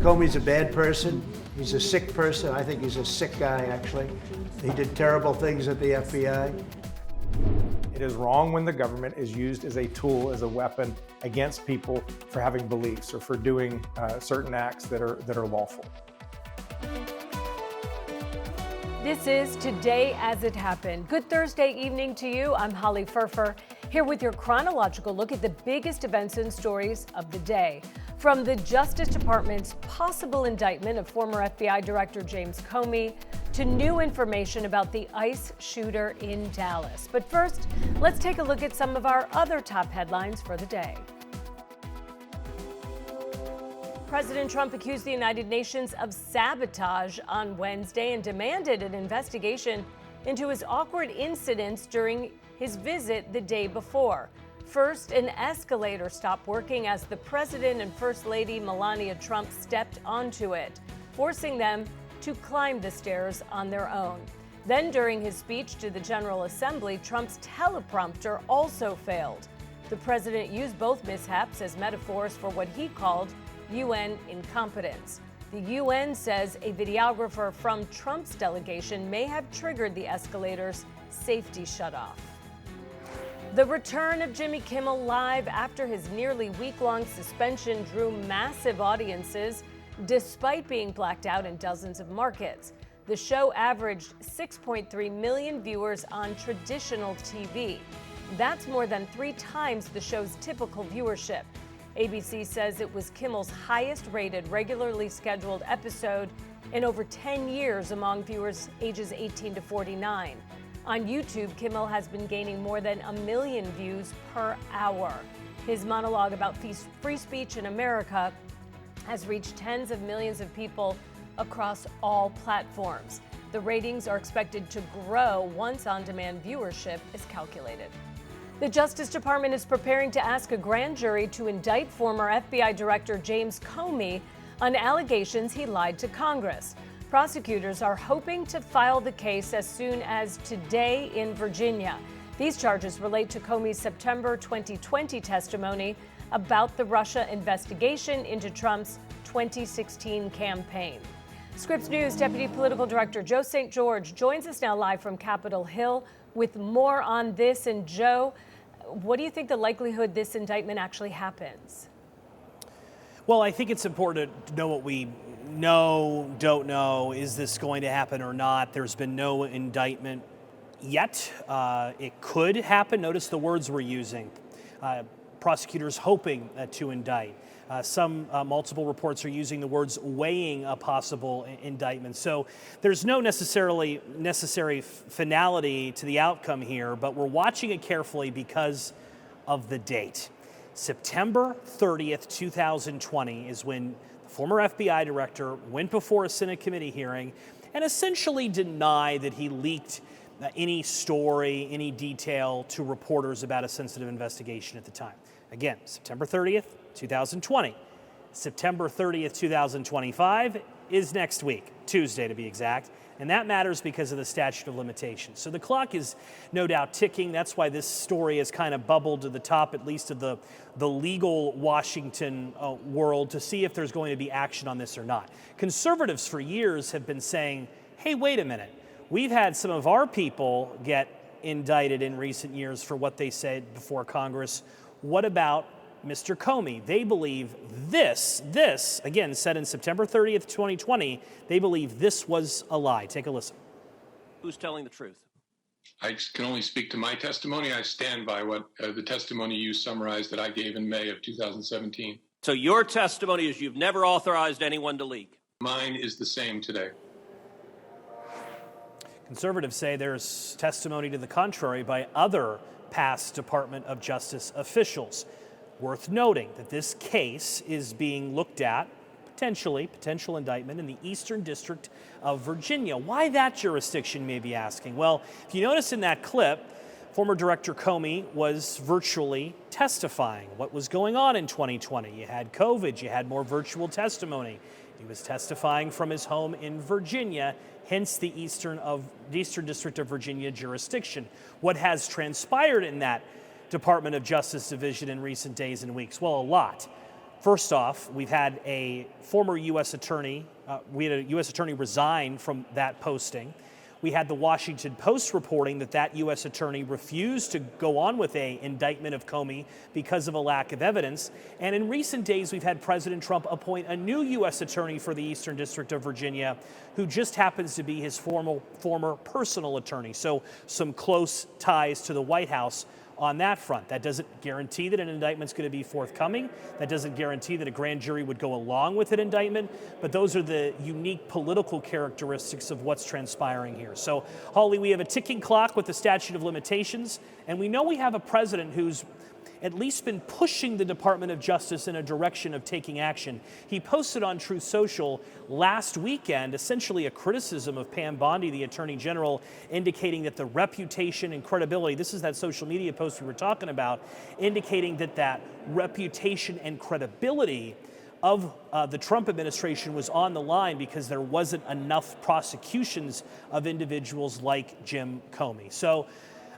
Comey's a bad person. He's a sick person. I think he's a sick guy, actually. He did terrible things at the FBI. It is wrong when the government is used as a tool, as a weapon against people for having beliefs or for doing certain acts that are lawful. This is Today As It Happened. Good Thursday evening to you. I'm Holly Furfer, here with your chronological look at the biggest events and stories of the day. From the Justice Department's possible indictment of former FBI Director James Comey to new information about the ICE shooter in Dallas. But first, let's take a look at some of our other top headlines for the day. President Trump accused the United Nations of sabotage on Wednesday and demanded an investigation into his awkward incidents during his visit the day before. First, an escalator stopped working as the president and First Lady Melania Trump stepped onto it, forcing them to climb the stairs on their own. Then, during his speech to the General Assembly, Trump's teleprompter also failed. The president used both mishaps as metaphors for what he called UN incompetence. The UN says a videographer from Trump's delegation may have triggered the escalator's safety shutoff. The return of Jimmy Kimmel Live after his nearly week-long suspension drew massive audiences despite being blacked out in dozens of markets. The show averaged 6.3 million viewers on traditional TV. That's more than 3 times the show's typical viewership. ABC says it was Kimmel's highest-rated regularly scheduled episode in over 10 years among viewers ages 18 to 49. On YouTube, Kimmel has been gaining more than 1 million views per hour. His monologue about free speech in America has reached tens of millions of people across all platforms. The ratings are expected to grow once on-demand viewership is calculated. The Justice Department is preparing to ask a grand jury to indict former FBI Director James Comey on allegations he lied to Congress. Prosecutors are hoping to file the case as soon as today in Virginia. These charges relate to Comey's September 2020 testimony about the Russia investigation into Trump's 2016 campaign. Scripps News Deputy Political Director Joe St. George joins us now live from Capitol Hill with more on this. And Joe, what do you think the likelihood this indictment actually happens? Well, I think it's important to know what we don't know. Is this going to happen or not? There's been no indictment yet. It could happen. Notice the words we're using. Prosecutors hoping to indict. Some multiple reports are using the words weighing a possible indictment. So there's no necessary finality to the outcome here, but we're watching it carefully because of the date. September 30th, 2020 is when the former FBI director went before a Senate committee hearing and essentially denied that he leaked any story, any detail to reporters about a sensitive investigation at the time. Again, September 30th, 2020. September 30th, 2025 is next week, Tuesday to be exact, and that matters because of the statute of limitations. So the clock is no doubt ticking. That's why this story has kind of bubbled to the top, at least of the legal Washington world, to see if there's going to be action on this or not. Conservatives for years have been saying, hey, wait a minute. We've had some of our people get indicted in recent years for what they said before Congress. What about Mr. Comey? They believe this, again, said in September 30th, 2020, they believe this was a lie. Take a listen. Who's telling the truth? I can only speak to my testimony. I stand by what the testimony you summarized that I gave in May of 2017. So your testimony is you've never authorized anyone to leak? Mine is the same today. Conservatives say there's testimony to the contrary by other past Department of Justice officials. Worth noting that this case is being looked at, potential indictment in the Eastern District of Virginia. Why that jurisdiction, you may be asking? Well, if you notice in that clip, former Director Comey was virtually testifying. What was going on in 2020? You had COVID, you had more virtual testimony. He was testifying from his home in Virginia, hence the Eastern District of Virginia jurisdiction. What has transpired in that Department of Justice division in recent days and weeks? Well, a lot. First off, we've had a former U.S. attorney, we had a U.S. attorney resign from that posting. We had the Washington Post reporting that that U.S. attorney refused to go on with an indictment of Comey because of a lack of evidence. And in recent days, we've had President Trump appoint a new U.S. attorney for the Eastern District of Virginia, who just happens to be his former personal attorney. So some close ties to the White House on that front. That doesn't guarantee that an indictment's going to be forthcoming. That doesn't guarantee that a grand jury would go along with an indictment. But those are the unique political characteristics of what's transpiring here. So, Holly, we have a ticking clock with the statute of limitations, and we know we have a president who's at least been pushing the Department of Justice in a direction of taking action. He posted on Truth Social last weekend essentially a criticism of Pam Bondi, the Attorney General, indicating that the reputation and credibility, this is that social media post we were talking about, indicating that that reputation and credibility of the Trump administration was on the line because there wasn't enough prosecutions of individuals like Jim Comey. So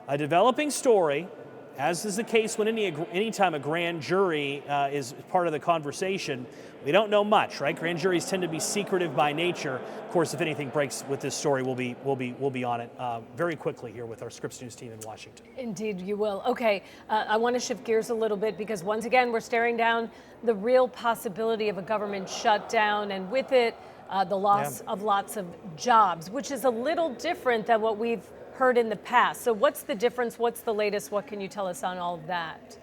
a developing story. As is the case when anytime a grand jury is part of the conversation, we don't know much, right? Grand juries tend to be secretive by nature. Of course, if anything breaks with this story, we'll be on it very quickly here with our Scripps News team in Washington. Indeed, you will. Okay, I want to shift gears a little bit because once again, we're staring down the real possibility of a government shutdown, and with it, the loss of lots of jobs, which is a little different than what we've heard in the past. So what's the difference? What's the latest? What can you tell us on all of that?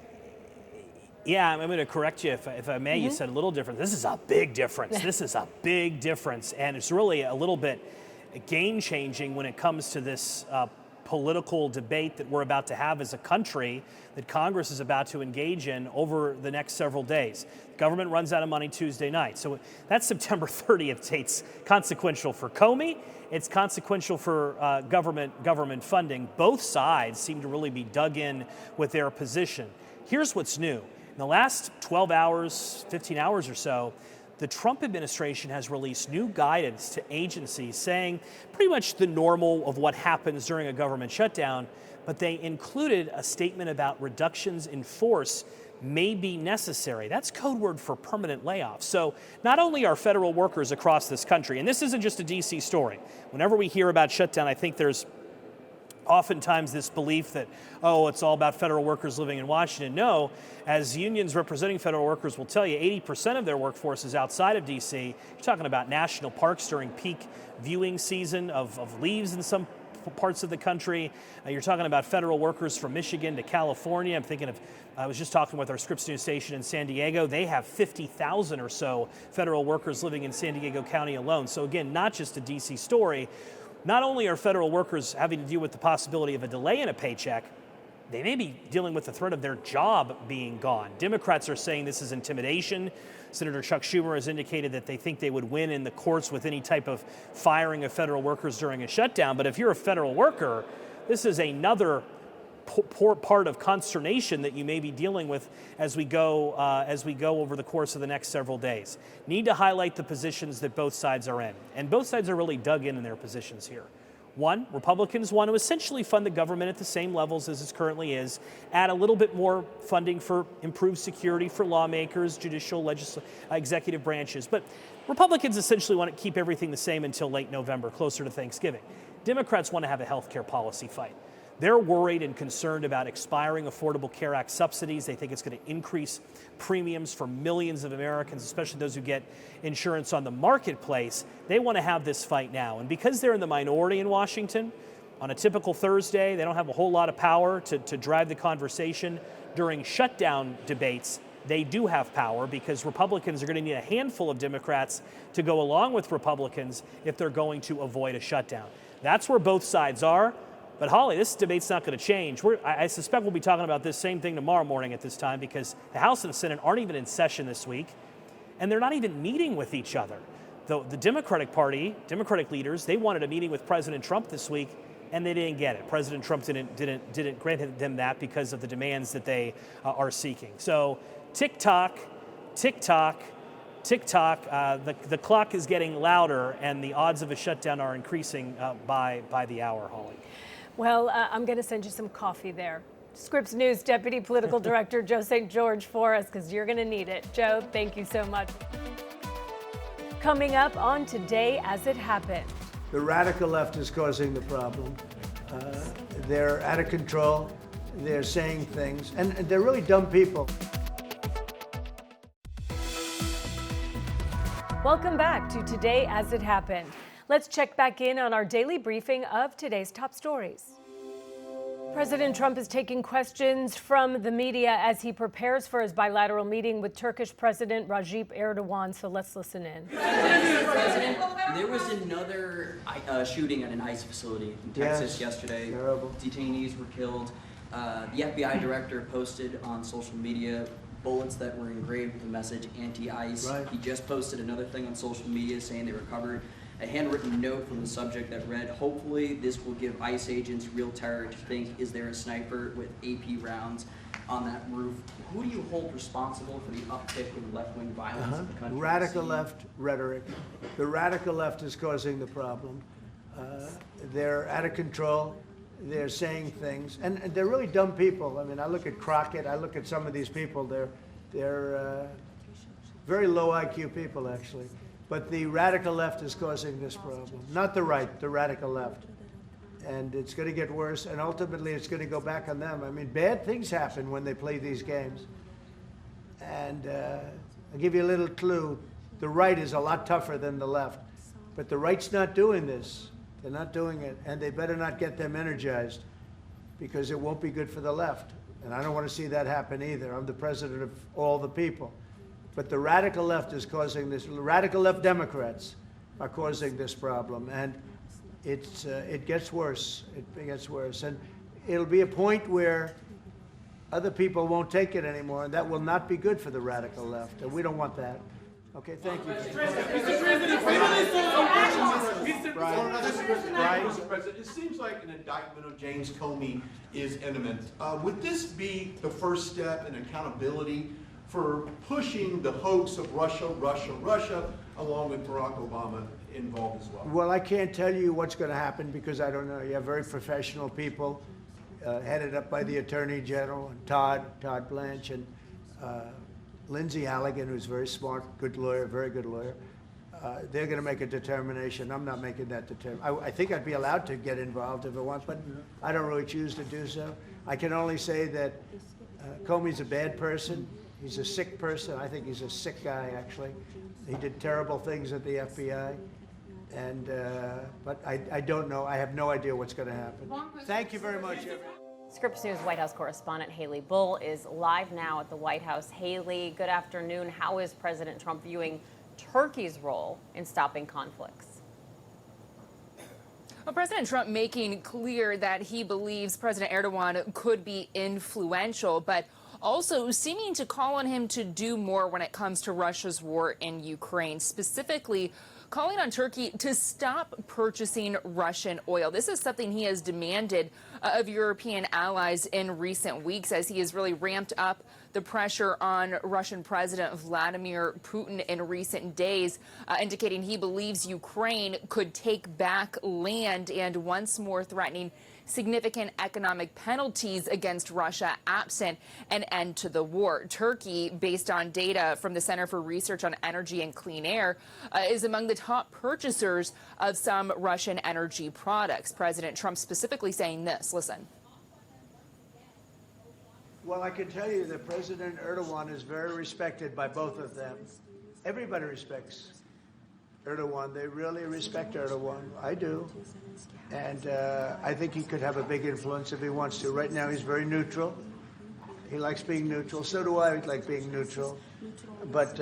Yeah, I'm going to correct you if I may. You said a little different. This is a big difference. This is a big difference. And it's really a little bit game changing when it comes to this political debate that we're about to have as a country, that Congress is about to engage in over the next several days. The government runs out of money Tuesday night. So that's September 30th. It's consequential for Comey. It's consequential for government funding. Both sides seem to really be dug in with their position. Here's what's new. In the last 12 hours, 15 hours or so, the Trump administration has released new guidance to agencies saying pretty much the normal of what happens during a government shutdown, but they included a statement about reductions in force may be necessary. That's code word for permanent layoffs. So not only are federal workers across this country, and this isn't just a DC story. Whenever we hear about shutdown, I think there's oftentimes this belief that, oh, it's all about federal workers living in Washington. No, as unions representing federal workers will tell you, 80% of their workforce is outside of DC. You're talking about national parks during peak viewing season of leaves in some parts of the country. You're talking about federal workers from Michigan to California. I'm thinking of, I was just talking with our Scripps News station in San Diego. They have 50,000 or so federal workers living in San Diego County alone. So again, not just a DC story. Not only are federal workers having to deal with the possibility of a delay in a paycheck, they may be dealing with the threat of their job being gone. Democrats are saying this is intimidation. Senator Chuck Schumer has indicated that they think they would win in the courts with any type of firing of federal workers during a shutdown. But if you're a federal worker, this is another poor part of consternation that you may be dealing with as we go over the course of the next several days. Need to highlight the positions that both sides are in. And both sides are really dug in their positions here. One, Republicans want to essentially fund the government at the same levels as it currently is, add a little bit more funding for improved security for lawmakers, judicial, executive branches. But Republicans essentially want to keep everything the same until late November, closer to Thanksgiving. Democrats want to have a health care policy fight. They're worried and concerned about expiring Affordable Care Act subsidies. They think it's going to increase premiums for millions of Americans, especially those who get insurance on the marketplace. They want to have this fight now. And because they're in the minority in Washington, on a typical Thursday, they don't have a whole lot of power to drive the conversation. During shutdown debates, they do have power because Republicans are going to need a handful of Democrats to go along with Republicans if they're going to avoid a shutdown. That's where both sides are. But Holly, this debate's not going to change. I suspect we'll be talking about this same thing tomorrow morning at this time because the House and the Senate aren't even in session this week, and they're not even meeting with each other. The Democratic Party, Democratic leaders, they wanted a meeting with President Trump this week, and they didn't get it. President Trump didn't grant them that because of the demands that they are seeking. So tick-tock, tick-tock, tick-tock. The clock is getting louder, and the odds of a shutdown are increasing by the hour, Holly. Well, I'm going to send you some coffee there. Scripps News Deputy Political Director Joe St. George for us, because you're going to need it. Joe, thank you so much. Coming up on Today as It Happened. The radical left is causing the problem. They're out of control. They're saying things, and they're really dumb people. Welcome back to Today as It Happened. Let's check back in on our daily briefing of today's top stories. President Trump is taking questions from the media as he prepares for his bilateral meeting with Turkish President Recep Erdogan. So let's listen in. President, there was another shooting at an ICE facility in Texas yesterday. Terrible. Detainees were killed. The FBI director posted on social media bullets that were engraved with the message anti-ICE. Right. He just posted another thing on social media saying they recovered a handwritten note from the subject that read, "Hopefully this will give ICE agents real terror to think, is there a sniper with AP rounds on that roof?" Who do you hold responsible for the uptick in left-wing violence in the country? Radical left rhetoric. The radical left is causing the problem. They're out of control. They're saying things, and they're really dumb people. I mean, I look at Crockett. I look at some of these people. They're very low IQ people, actually. But the radical left is causing this problem, not the right, the radical left. And it's going to get worse, and ultimately it's going to go back on them. I mean, bad things happen when they play these games. And I'll give you a little clue. The right is a lot tougher than the left. But the right's not doing this. They're not doing it, and they better not get them energized, because it won't be good for the left. And I don't want to see that happen either. I'm the president of all the people. But the radical left is causing this. Radical left Democrats are causing this problem, and it gets worse. It gets worse, and it'll be a point where other people won't take it anymore, and that will not be good for the radical left, and we don't want that. Okay, thank you. Mr. President, it seems like an indictment of James Comey is imminent. Would this be the first step in accountability for pushing the hoax of Russia, along with Barack Obama involved as well? Well, I can't tell you what's going to happen because I don't know. You have very professional people headed up by the Attorney General, and Todd Blanche, and Lindsay Halligan, who's very smart, good lawyer, very good lawyer. They're going to make a determination. I'm not making that determination. I think I'd be allowed to get involved if I want, but I don't really choose to do so. I can only say that Comey's a bad person. He's a sick person. I think he's a sick guy, actually. He did terrible things at the FBI. And but I don't know. I have no idea what's going to happen. Thank you very much, everyone. Scripps News White House correspondent Haley Bull is live now at the White House. Haley, good afternoon. How is President Trump viewing Turkey's role in stopping conflicts? Well, President Trump making clear that he believes President Erdogan could be influential, but also seeming to call on him to do more when it comes to Russia's war in Ukraine, specifically calling on Turkey to stop purchasing Russian oil. This is something he has demanded of European allies in recent weeks, as he has really ramped up the pressure on Russian President Vladimir Putin in recent days, indicating he believes Ukraine could take back land, and once more threatening significant economic penalties against Russia absent an end to the war. Turkey, based on data from the Center for Research on Energy and Clean Air, is among the top purchasers of some Russian energy products. President Trump specifically saying this. Listen. Well, I can tell you that President Erdogan is very respected by both of them. Everybody respects Erdogan. They really respect Erdogan. I do. And I think he could have a big influence if he wants to. Right now, he's very neutral. He likes being neutral. So do I like being neutral. But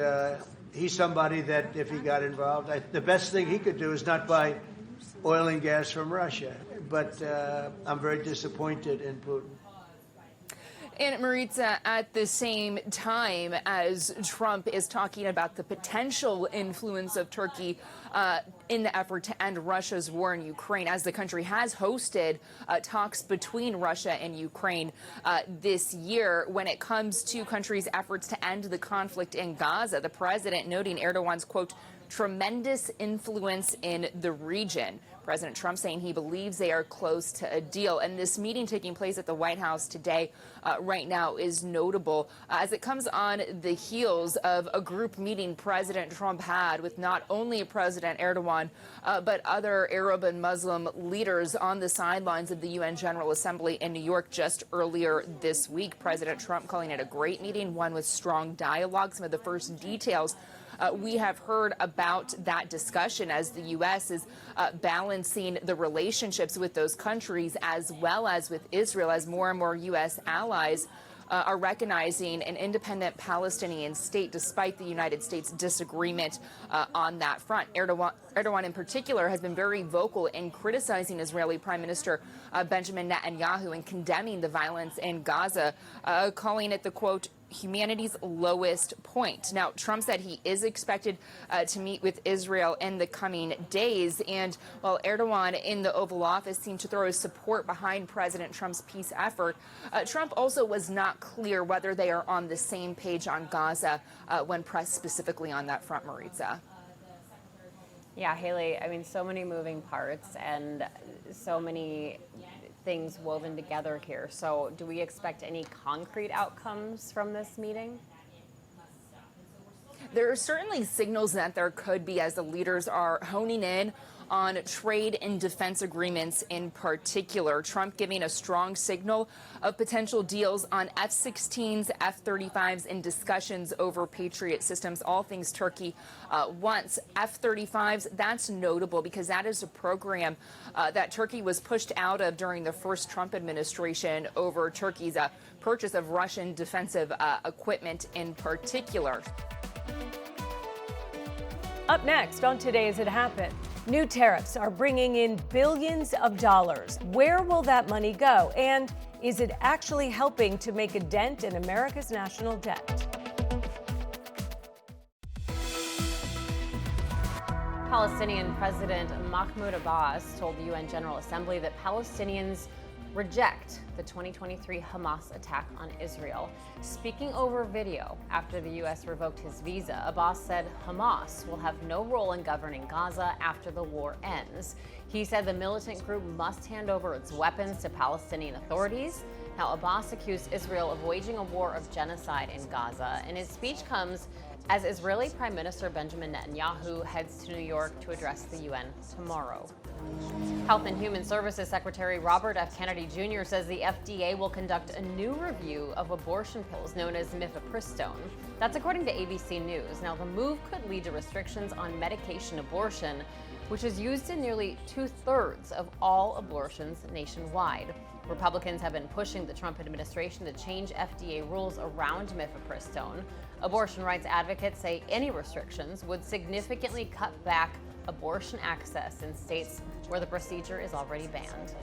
he's somebody that if he got involved, the best thing he could do is not buy oil and gas from Russia. But I'm very disappointed in Putin. And Maritza, at the same time as Trump is talking about the potential influence of Turkey in the effort to end Russia's war in Ukraine, as the country has hosted talks between Russia and Ukraine this year when it comes to countries' efforts to end the conflict in Gaza, the president noting Erdogan's, quote, tremendous influence in the region. President Trump saying he believes they are close to a deal. And this meeting taking place at the White House today right now is notable as it comes on the heels of a group meeting President Trump had with not only President Erdogan, but other Arab and Muslim leaders on the sidelines of the UN General Assembly in New York just earlier this week. President Trump calling it a great meeting, one with strong dialogue. Some of the first details we have heard about that discussion as the U.S. is balancing the relationships with those countries as well as with Israel, as more and more U.S. allies are recognizing an independent Palestinian state despite the United States' disagreement on that front. Erdogan in particular has been very vocal in criticizing Israeli Prime Minister Benjamin Netanyahu and condemning the violence in Gaza, calling it the, quote, humanity's lowest point. Now, Trump said he is expected to meet with Israel in the coming days. And while Erdogan in the Oval Office seemed to throw his support behind President Trump's peace effort, Trump also was not clear whether they are on the same page on Gaza when pressed specifically on that front, Maritza. Yeah, Haley, I mean, so many moving parts and so many things woven together here. So do we expect any concrete outcomes from this meeting? There are certainly signals that there could be as the leaders are honing in on trade and defense agreements in particular. Trump giving a strong signal of potential deals on F-16s, F-35s, and discussions over Patriot systems, all things Turkey wants. F-35s, that's notable because that is a program that Turkey was pushed out of during the first Trump administration over Turkey's purchase of Russian defensive equipment in particular. Up next on Today As It Happened, new tariffs are bringing in billions of dollars. Where will that money go? And is it actually helping to make a dent in America's national debt? Palestinian President Mahmoud Abbas told the UN General Assembly that Palestinians reject the 2023 Hamas attack on Israel. Speaking over video after the U.S. revoked his visa, Abbas said Hamas will have no role in governing Gaza after the war ends. He said the militant group must hand over its weapons to Palestinian authorities. Now, Abbas accused Israel of waging a war of genocide in Gaza, and his speech comes as Israeli Prime Minister Benjamin Netanyahu heads to New York to address the UN tomorrow. Health and Human Services Secretary Robert F. Kennedy Jr. says the FDA will conduct a new review of abortion pills known as mifepristone. That's according to ABC News. Now, the move could lead to restrictions on medication abortion, which is used in nearly 2/3 of all abortions nationwide. Republicans have been pushing the Trump administration to change FDA rules around mifepristone. Abortion rights advocates say any restrictions would significantly cut back abortion access in states where the procedure is already banned.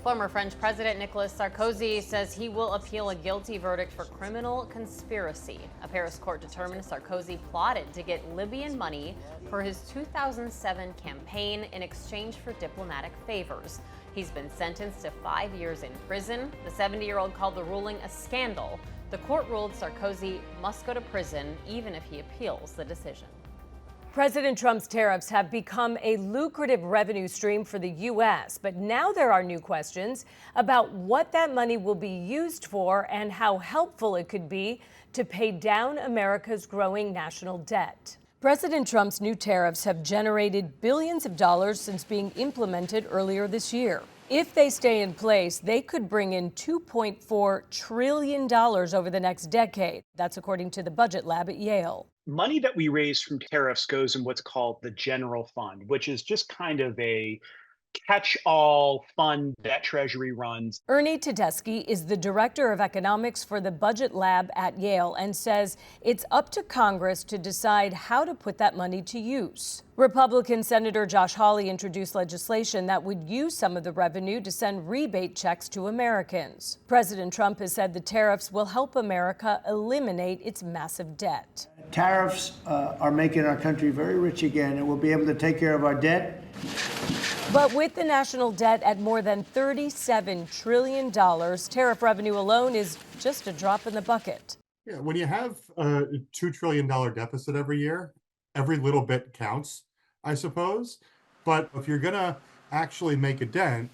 Former French President Nicolas Sarkozy says he will appeal a guilty verdict for criminal conspiracy. A Paris court determined Sarkozy plotted to get Libyan money for his 2007 campaign in exchange for diplomatic favors. He's been sentenced to 5 years in prison. The 70-year-old called the ruling a scandal. The court ruled Sarkozy must go to prison even if he appeals the decision. President Trump's tariffs have become a lucrative revenue stream for the U.S., but now there are new questions about what that money will be used for and how helpful it could be to pay down America's growing national debt. President Trump's new tariffs have generated billions of dollars since being implemented earlier this year. If they stay in place, they could bring in $2.4 trillion over the next decade. That's according to the budget lab at Yale. Money that we raise from tariffs goes in what's called the general fund, which is just kind of a catch-all fund that Treasury runs. Ernie Tedeschi is the director of economics for the budget lab at Yale and says it's up to Congress to decide how to put that money to use. Republican Senator Josh Hawley introduced legislation that would use some of the revenue to send rebate checks to Americans. President Trump has said the tariffs will help America eliminate its massive debt. Tariffs are making our country very rich again, and we'll be able to take care of our debt. But with the national debt at more than $37 trillion, tariff revenue alone is just a drop in the bucket. Yeah, when you have a $2 trillion deficit every year, every little bit counts, I suppose. But if you're going to actually make a dent,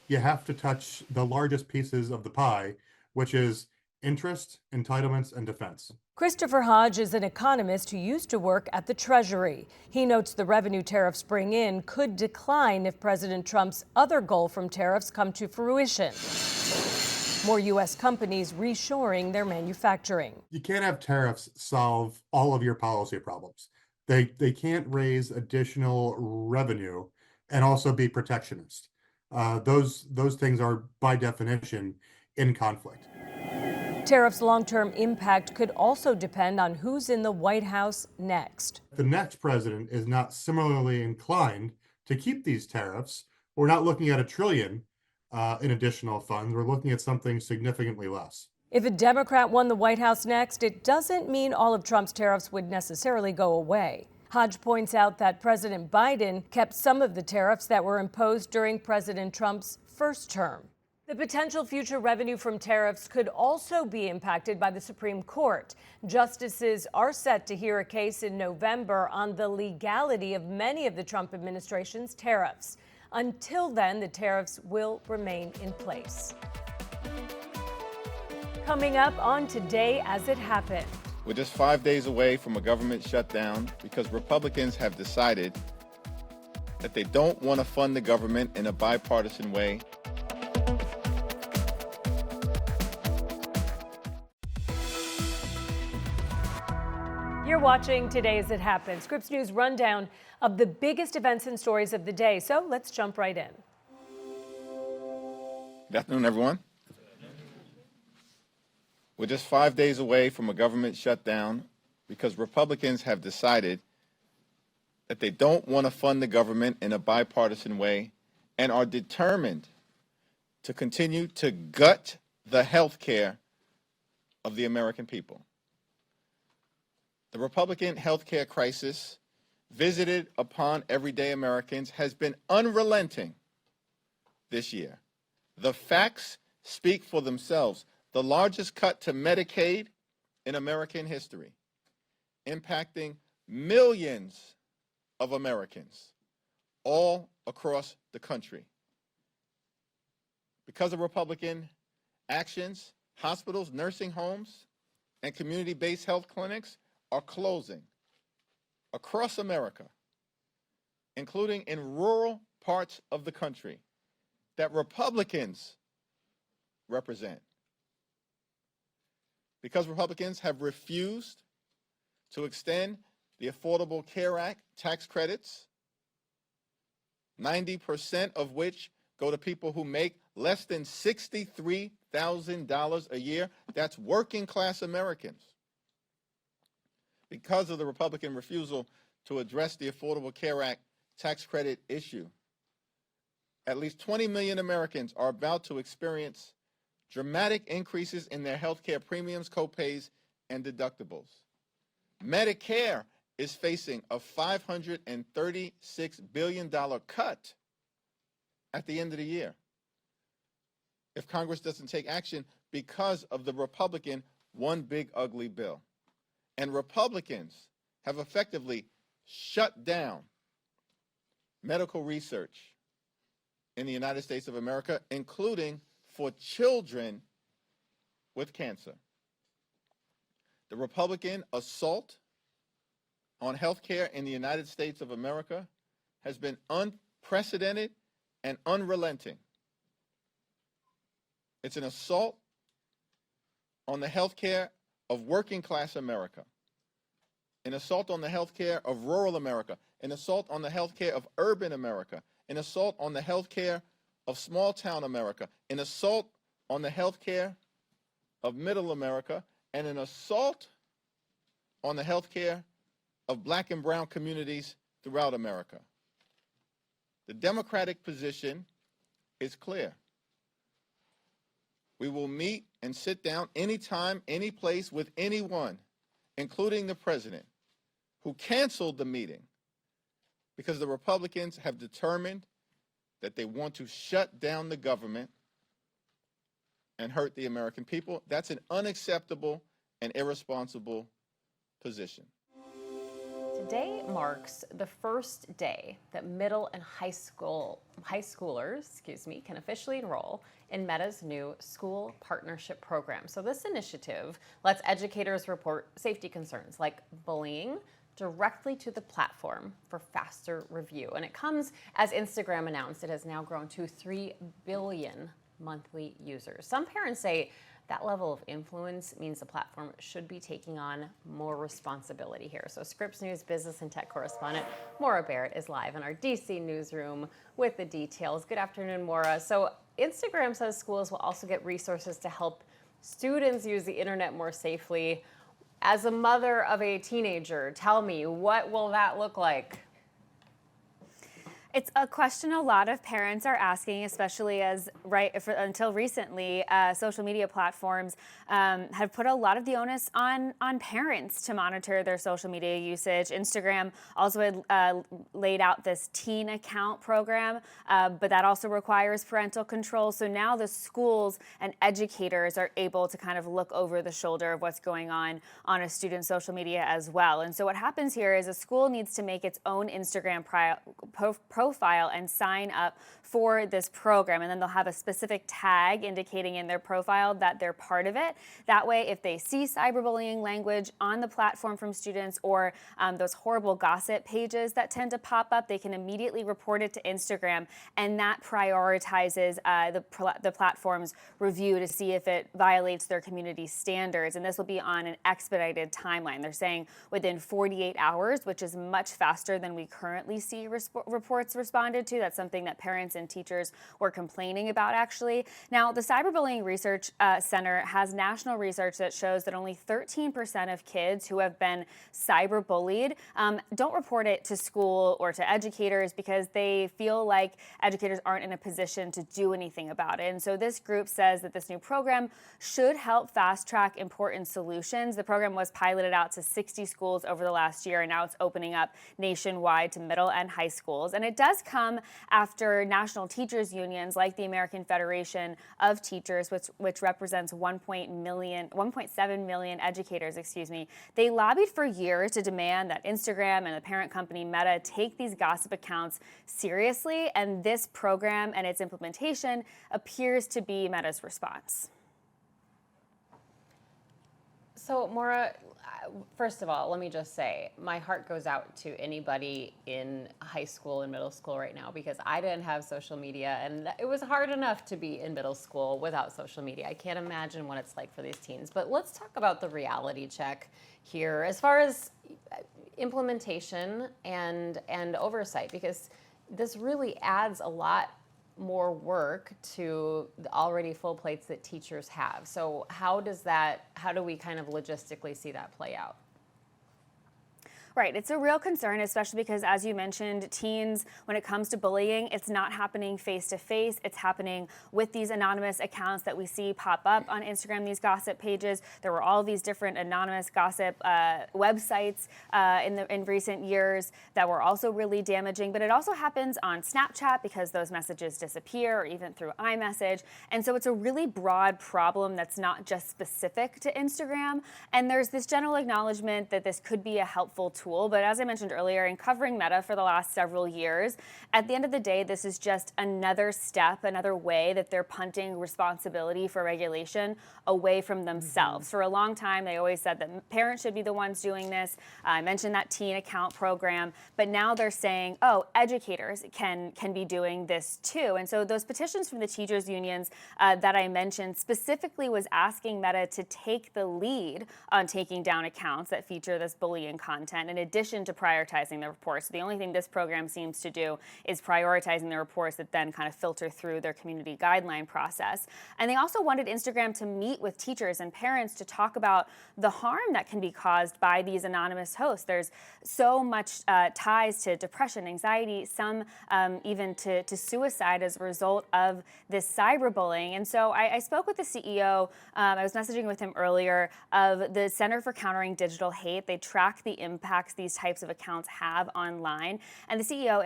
you have to touch the largest pieces of the pie, which is interest, entitlements, and defense. Christopher Hodge is an economist who used to work at the Treasury. He notes the revenue tariffs bring in could decline if President Trump's other goal from tariffs come to fruition. More U.S. companies reshoring their manufacturing. You can't have tariffs solve all of your policy problems. They can't raise additional revenue and also be protectionist. Those things are by definition in conflict. Tariffs' long-term impact could also depend on who's in the White House next. If the next president is not similarly inclined to keep these tariffs, we're not looking at $1 trillion in additional funds. We're looking at something significantly less. If a Democrat won the White House next, it doesn't mean all of Trump's tariffs would necessarily go away. Hodge points out that President Biden kept some of the tariffs that were imposed during President Trump's first term. The potential future revenue from tariffs could also be impacted by the Supreme Court. Justices are set to hear a case in November on the legality of many of the Trump administration's tariffs. Until then, the tariffs will remain in place. Coming up on Today as It Happened. We're just 5 days away from a government shutdown because Republicans have decided that they don't want to fund the government in a bipartisan way. You're watching Today as It Happened, Scripps News rundown of the biggest events and stories of the day. So let's jump right in. Good afternoon, everyone. We're just 5 days away from a government shutdown because Republicans have decided that they don't want to fund the government in a bipartisan way and are determined to continue to gut the health care of the American people. The Republican health care crisis visited upon everyday Americans has been unrelenting this year. The facts speak for themselves. The largest cut to Medicaid in American history, impacting millions of Americans all across the country. Because of Republican actions, hospitals, nursing homes, and community-based health clinics are closing across America, including in rural parts of the country that Republicans represent. Because Republicans have refused to extend the Affordable Care Act tax credits, 90% of which go to people who make less than $63,000 a year. That's working class Americans. Because of the Republican refusal to address the Affordable Care Act tax credit issue, at least 20 million Americans are about to experience dramatic increases in their health care premiums, copays, and deductibles. Medicare is facing a $536 billion cut at the end of the year if Congress doesn't take action because of the Republican one big ugly bill. And Republicans have effectively shut down medical research in the United States of America, including for children with cancer. The Republican assault on health care in the United States of America has been unprecedented and unrelenting. It's an assault on the health care of working class America, an assault on the health care of rural America, an assault on the health care of urban America, an assault on the health care of small town America, an assault on the health care of middle America, and an assault on the health care of black and brown communities throughout America. The Democratic position is clear. We will meet and sit down anytime, any place with anyone, including the president, who canceled the meeting because the Republicans have determined that they want to shut down the government and hurt the American people. That's an unacceptable and irresponsible position. Today marks the first day that middle and high schoolers, can officially enroll in Meta's new school partnership program. So this initiative lets educators report safety concerns like bullying directly to the platform for faster review. And it comes as Instagram announced it has now grown to 3 billion monthly users. Some parents say that level of influence means the platform should be taking on more responsibility here. So Scripps News business and tech correspondent Maura Barrett is live in our DC newsroom with the details. Good afternoon, Maura. So Instagram says schools will also get resources to help students use the internet more safely. As a mother of a teenager, tell me, what will that look like? It's a question a lot of parents are asking, especially as until recently, social media platforms have put a lot of the onus on parents to monitor their social media usage. Instagram also had laid out this teen account program, but that also requires parental control. So now the schools and educators are able to kind of look over the shoulder of what's going on a student's social media as well. And so what happens here is a school needs to make its own Instagram profile and sign up for this program, and then they'll have a specific tag indicating in their profile that they're part of it. That way, if they see cyberbullying language on the platform from students or those horrible gossip pages that tend to pop up, they can immediately report it to Instagram, and that prioritizes the platform's review to see if it violates their community standards. And this will be on an expedited timeline. They're saying within 48 hours, which is much faster than we currently see reports responded to. That's something that parents and teachers were complaining about, actually. Now, the Cyberbullying Research Center has national research that shows that only 13% of kids who have been cyberbullied don't report it to school or to educators because they feel like educators aren't in a position to do anything about it. And so this group says that this new program should help fast-track important solutions. The program was piloted out to 60 schools over the last year, and now it's opening up nationwide to middle and high schools. And it does come after national teachers unions like the American Federation of Teachers, which represents 1.7 million educators, they lobbied for years to demand that Instagram and the parent company Meta take these gossip accounts seriously, and this program and its implementation appears to be Meta's response. So, Maura, first of all, let me just say, my heart goes out to anybody in high school and middle school right now, because I didn't have social media, and it was hard enough to be in middle school without social media. I can't imagine what it's like for these teens. But let's talk about the reality check here as far as implementation and oversight, because this really adds a lot more work to the already full plates that teachers have. So how do we kind of logistically see that play out? Right. It's a real concern, especially because, as you mentioned, teens, when it comes to bullying, it's not happening face-to-face. It's happening with these anonymous accounts that we see pop up on Instagram, these gossip pages. There were all these different anonymous gossip websites in recent years that were also really damaging. But it also happens on Snapchat because those messages disappear, or even through iMessage. And so it's a really broad problem that's not just specific to Instagram. And there's this general acknowledgement that this could be a helpful tool. But as I mentioned earlier, in covering Meta for the last several years, at the end of the day, this is just another step, another way that they're punting responsibility for regulation away from themselves. For a long time, they always said that parents should be the ones doing this. I mentioned that teen account program, but now they're saying, oh, educators can be doing this too. And so those petitions from the teachers unions that I mentioned specifically was asking Meta to take the lead on taking down accounts that feature this bullying content, in addition to prioritizing the reports. So the only thing this program seems to do is prioritizing the reports that then kind of filter through their community guideline process. And they also wanted Instagram to meet with teachers and parents to talk about the harm that can be caused by these anonymous hosts. There's so much ties to depression, anxiety, some even to suicide as a result of this cyberbullying. And so I spoke with the CEO, I was messaging with him earlier, of the Center for Countering Digital Hate. They track the impact impacts these types of accounts have online. And the CEO,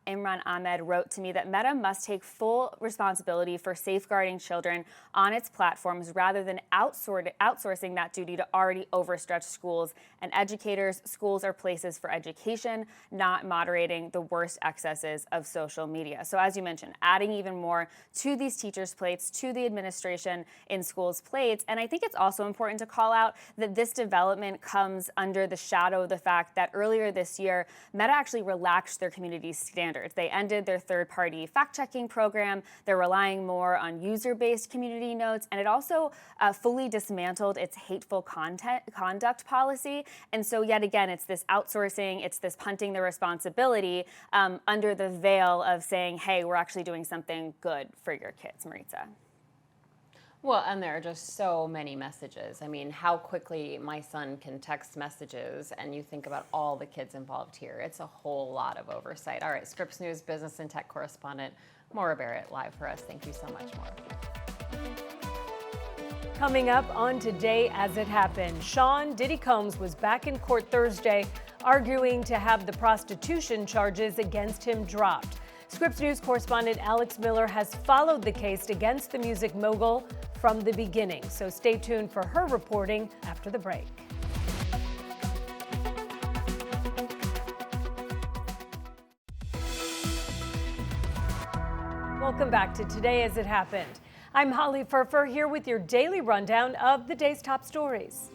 Imran Ahmed, wrote to me that Meta must take full responsibility for safeguarding children on its platforms rather than outsourcing that duty to already overstretched schools and educators. Schools are places for education, not moderating the worst excesses of social media. So as you mentioned, adding even more to these teachers' plates, to the administration in schools' plates. And I think it's also important to call out that this development comes under the shadow of the fact that earlier this year, Meta actually relaxed their community standards. They ended their third-party fact-checking program. They're relying more on user-based community notes, and it also fully dismantled its hateful conduct policy. And so yet again, it's this outsourcing, it's this punting the responsibility under the veil of saying, hey, we're actually doing something good for your kids, Maritza. Well, and there are just so many messages. I mean, how quickly my son can text messages, and you think about all the kids involved here. It's a whole lot of oversight. All right, Scripps News business and tech correspondent Maura Barrett live for us. Thank you so much, Maura. Coming up on Today As It Happened, Sean Diddy Combs was back in court Thursday arguing to have the prostitution charges against him dropped. Scripps News correspondent Alex Miller has followed the case against the music mogul from the beginning. So stay tuned for her reporting after the break. Welcome back to Today As It Happened. I'm Holly Furfer here with your daily rundown of the day's top stories.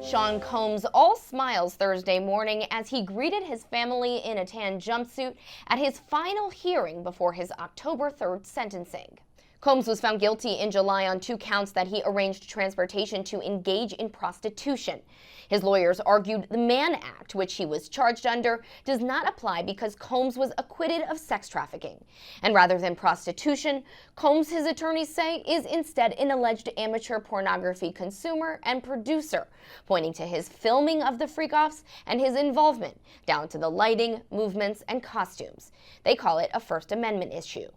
Sean Combs all smiles Thursday morning as he greeted his family in a tan jumpsuit at his final hearing before his October 3rd sentencing. Combs was found guilty in July on 2 counts that he arranged transportation to engage in prostitution. His lawyers argued the Mann Act, which he was charged under, does not apply because Combs was acquitted of sex trafficking. And rather than prostitution, Combs, his attorneys say, is instead an alleged amateur pornography consumer and producer, pointing to his filming of the freak-offs and his involvement, down to the lighting, movements, and costumes. They call it a First Amendment issue.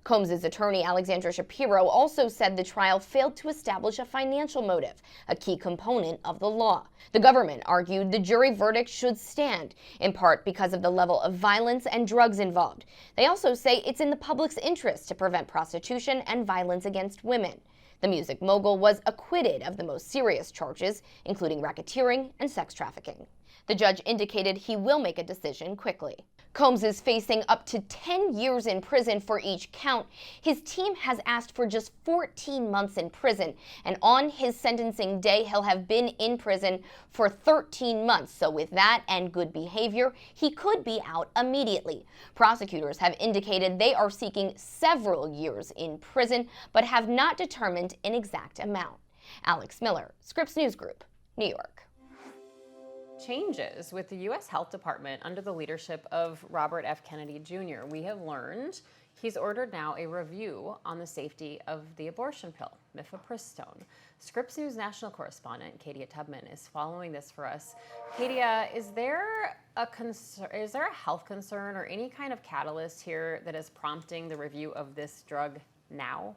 Combs' attorney, Alexandra Shapiro, also said the trial failed to establish a financial motive, a key component of the law. The government argued the jury verdict should stand, in part because of the level of violence and drugs involved. They also say it's in the public's interest to prevent prostitution and violence against women. The music mogul was acquitted of the most serious charges, including racketeering and sex trafficking. The judge indicated he will make a decision quickly. Combs is facing up to 10 years in prison for each count. His team has asked for just 14 months in prison, and on his sentencing day, he'll have been in prison for 13 months. So with that and good behavior, he could be out immediately. Prosecutors have indicated they are seeking several years in prison, but have not determined an exact amount. Alex Miller, Scripps News Group, New York. Changes with the U.S. Health Department under the leadership of Robert F. Kennedy Jr. We have learned he's ordered now a review on the safety of the abortion pill, mifepristone. Scripps News national correspondent Katia Tubman is following this for us. Katia, is there a health concern or any kind of catalyst here that is prompting the review of this drug now?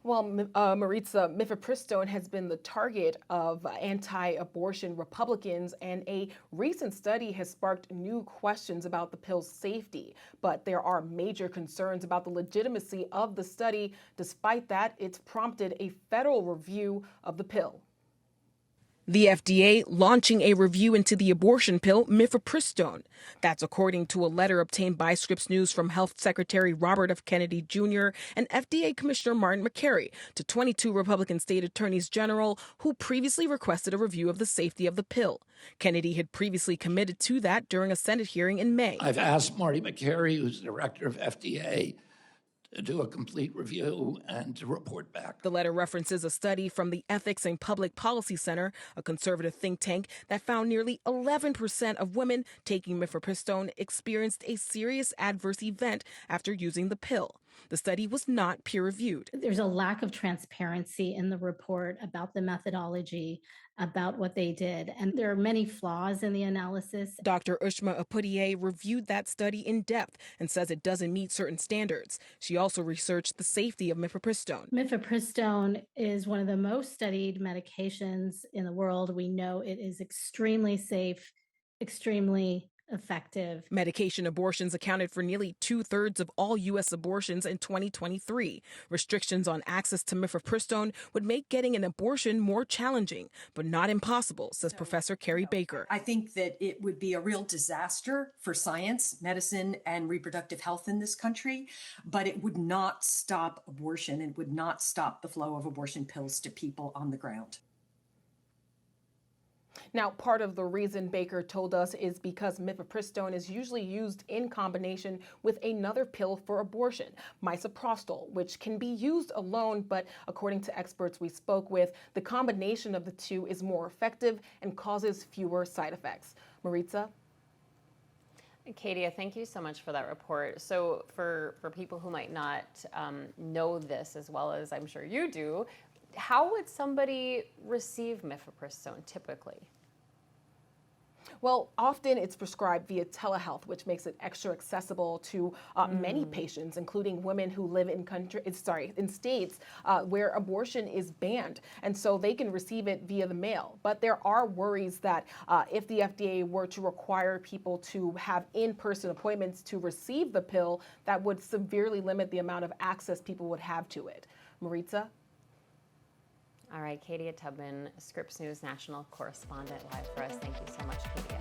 Well, Maritza, mifepristone has been the target of anti-abortion Republicans, and a recent study has sparked new questions about the pill's safety. But there are major concerns about the legitimacy of the study. Despite that, it's prompted a federal review of the pill. The FDA launching a review into the abortion pill mifepristone. That's according to a letter obtained by Scripps News from Health Secretary Robert F. Kennedy Jr. and FDA Commissioner Martin McCary to 22 Republican state attorneys general who previously requested a review of the safety of the pill. Kennedy had previously committed to that during a Senate hearing in May. I've asked Marty McCary, who's the director of FDA, to do a complete review and to report back. The letter references a study from the Ethics and Public Policy Center, a conservative think tank, that found nearly 11% of women taking mifepristone experienced a serious adverse event after using the pill. The study was not peer-reviewed. There's a lack of transparency in the report about the methodology, about what they did, and there are many flaws in the analysis. Dr. Ushma Aputiye reviewed that study in depth and says it doesn't meet certain standards. She also researched the safety of mifepristone. Mifepristone is one of the most studied medications in the world. We know it is extremely safe, extremely effective. Medication abortions accounted for nearly 2/3 of all U.S. abortions in 2023. Restrictions on access to mifepristone would make getting an abortion more challenging, but not impossible, says Professor Carrie Baker. I think that it would be a real disaster for science, medicine, and reproductive health in this country, but it would not stop abortion. It would not stop the flow of abortion pills to people on the ground. Now, part of the reason Baker told us is because mifepristone is usually used in combination with another pill for abortion, misoprostol, which can be used alone, but according to experts we spoke with, the combination of the two is more effective and causes fewer side effects. Maritza? Katia, thank you so much for that report. So for people who might not know this as well as I'm sure you do, how would somebody receive mifepristone typically? Well, often it's prescribed via telehealth, which makes it extra accessible to many patients, including women who live in states where abortion is banned. And so they can receive it via the mail. But there are worries that if the FDA were to require people to have in-person appointments to receive the pill, that would severely limit the amount of access people would have to it. Maritza? All right, Katia Tubman, Scripps News national correspondent, live for us. Thank you so much, Katia.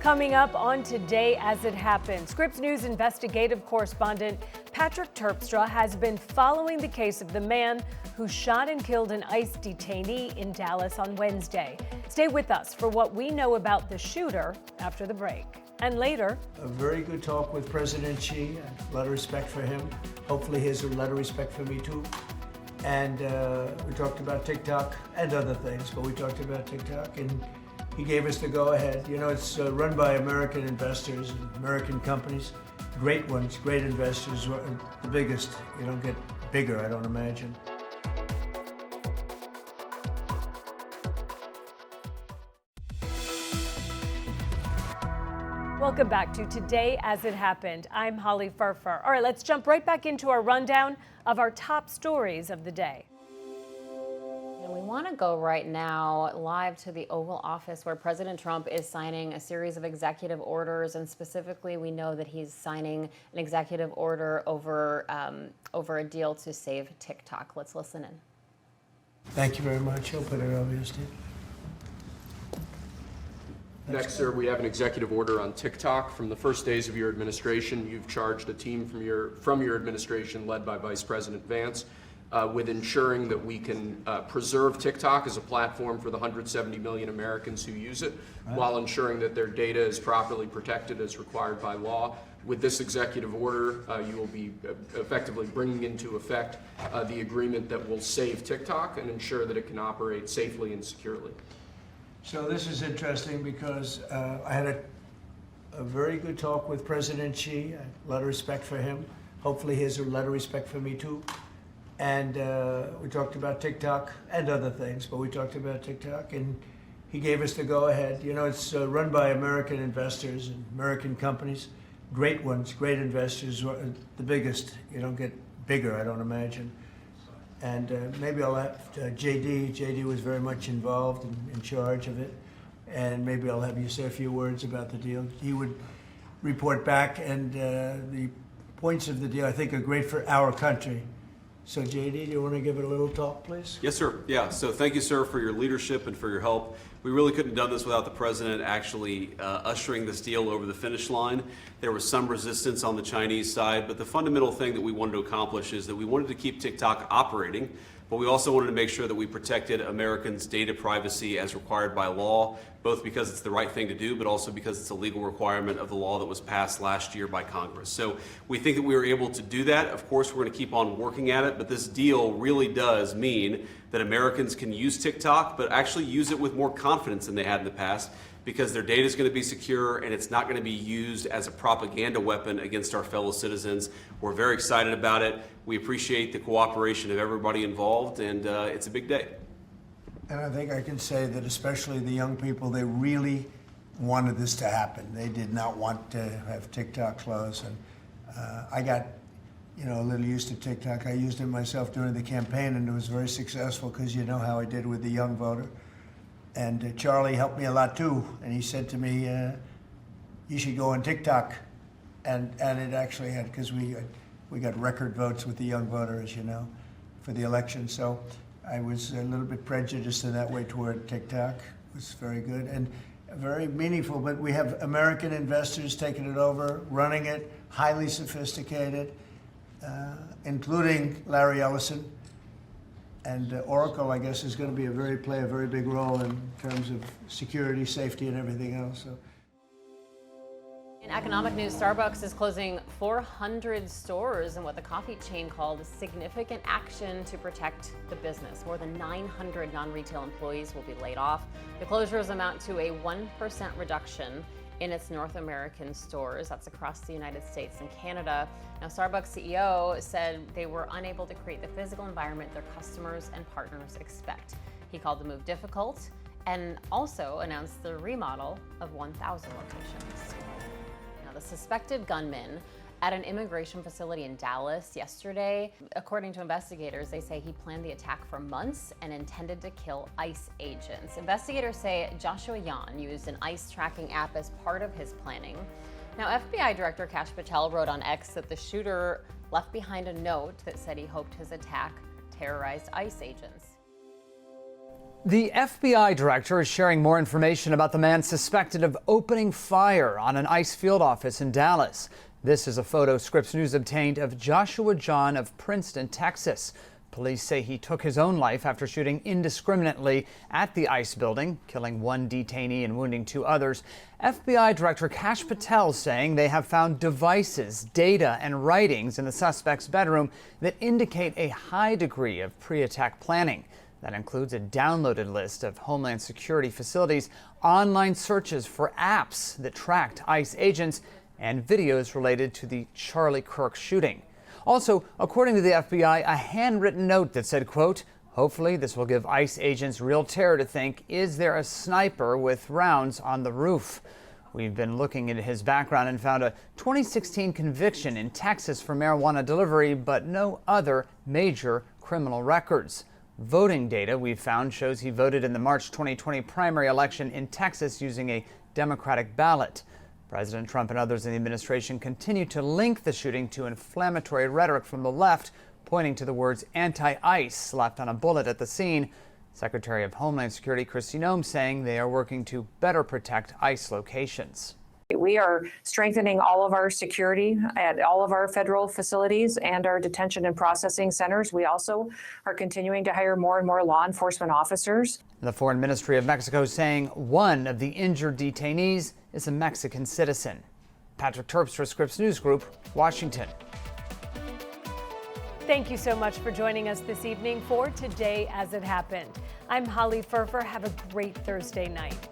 Coming up on Today As It Happened, Scripps News investigative correspondent Patrick Terpstra has been following the case of the man who shot and killed an ICE detainee in Dallas on Wednesday. Stay with us for what we know about the shooter after the break. And later, a very good talk with President Xi, a lot of respect for him. Hopefully he has a lot of respect for me too. And we talked about TikTok and other things, but we talked about TikTok, and he gave us the go-ahead. You know, it's run by American investors, and American companies, great ones, great investors, the biggest. You don't get bigger, I don't imagine. welcome back to Today As It Happened. I'm Holly Furfur. All right, let's jump right back into our rundown of our top stories of the day. And we want to go right now live to the Oval Office where President Trump is signing a series of executive orders, and specifically we know that he's signing an executive order over a deal to save TikTok. Let's listen in. Thank you very much. I'll put it over here, Steve. Next, sir, we have an executive order on TikTok. From the first days of your administration, you've charged a team from your administration, led by Vice President Vance, with ensuring that we can preserve TikTok as a platform for the 170 million Americans who use it, while ensuring that their data is properly protected as required by law. With this executive order, you will be effectively bringing into effect the agreement that will save TikTok and ensure that it can operate safely and securely. So this is interesting because I had a very good talk with President Xi, a lot of respect for him. Hopefully he has a lot of respect for me too. And we talked about TikTok and other things, but we talked about TikTok, and he gave us the go-ahead. You know, it's run by American investors and American companies, great ones, great investors, the biggest. You don't get bigger, I don't imagine. And maybe I'll have JD. JD was very much involved and in charge of it. And maybe I'll have you say a few words about the deal. He would report back, and the points of the deal, I think, are great for our country. So JD, do you want to give it a little talk, please? Yes, sir. Yeah, so thank you, sir, for your leadership and for your help. We really couldn't have done this without the president actually ushering this deal over the finish line. There was some resistance on the Chinese side, but the fundamental thing that we wanted to accomplish is that we wanted to keep TikTok operating, but we also wanted to make sure that we protected Americans' data privacy as required by law, both because it's the right thing to do, but also because it's a legal requirement of the law that was passed last year by Congress. So we think that we were able to do that. Of course, we're going to keep on working at it, but this deal really does mean that Americans can use TikTok, but actually use it with more confidence than they had in the past, because their data is going to be secure and it's not going to be used as a propaganda weapon against our fellow citizens. We're very excited about it. We appreciate the cooperation of everybody involved, and it's a big day. And I think I can say that especially the young people, they really wanted this to happen. They did not want to have TikTok close. And I got, a little used to TikTok. I used it myself during the campaign, and it was very successful because you know how I did with the young voter. And Charlie helped me a lot too. And he said to me, you should go on TikTok. And it actually had, because we got record votes with the young voter, as you know, for the election. So I was a little bit prejudiced in that way toward TikTok. It was very good and very meaningful. But we have American investors taking it over, running it, highly sophisticated, including Larry Ellison. And Oracle, I guess, is going to play a very big role in terms of security, safety, and everything else. So. In economic news, Starbucks is closing 400 stores in what the coffee chain called significant action to protect the business. More than 900 non-retail employees will be laid off. The closures amount to a 1% reduction in its North American stores. That's across the United States and Canada. Now, Starbucks CEO said they were unable to create the physical environment their customers and partners expect. He called the move difficult and also announced the remodel of 1,000 locations. Now, the suspected gunman at an immigration facility in Dallas yesterday, according to investigators, they say he planned the attack for months and intended to kill ICE agents. Investigators say Joshua Jahn used an ICE tracking app as part of his planning. Now, FBI Director Kash Patel wrote on X that the shooter left behind a note that said he hoped his attack terrorized ICE agents. The FBI director is sharing more information about the man suspected of opening fire on an ICE field office in Dallas. This is a photo Scripps News obtained of Joshua Jahn of Princeton, Texas. Police say he took his own life after shooting indiscriminately at the ICE building, killing one detainee and wounding two others. FBI Director Kash Patel saying they have found devices, data, and writings in the suspect's bedroom that indicate a high degree of pre-attack planning. That includes a downloaded list of Homeland Security facilities, online searches for apps that tracked ICE agents, and videos related to the Charlie Kirk shooting. Also, according to the FBI, a handwritten note that said, quote, hopefully this will give ICE agents real terror to think, is there a sniper with rounds on the roof? We've been looking into his background and found a 2016 conviction in Texas for marijuana delivery, but no other major criminal records. Voting data we've found shows he voted in the March 2020 primary election in Texas using a Democratic ballot. President Trump and others in the administration continue to link the shooting to inflammatory rhetoric from the left, pointing to the words anti-ICE slapped on a bullet at the scene. Secretary of Homeland Security Kristi Noem saying they are working to better protect ICE locations. We are strengthening all of our security at all of our federal facilities and our detention and processing centers. We also are continuing to hire more and more law enforcement officers. The Foreign Ministry of Mexico saying one of the injured detainees is a Mexican citizen. Patrick Terps for Scripps News Group, Washington. Thank you so much for joining us this evening for Today As It Happened. I'm Holly Furfer. Have a great Thursday night.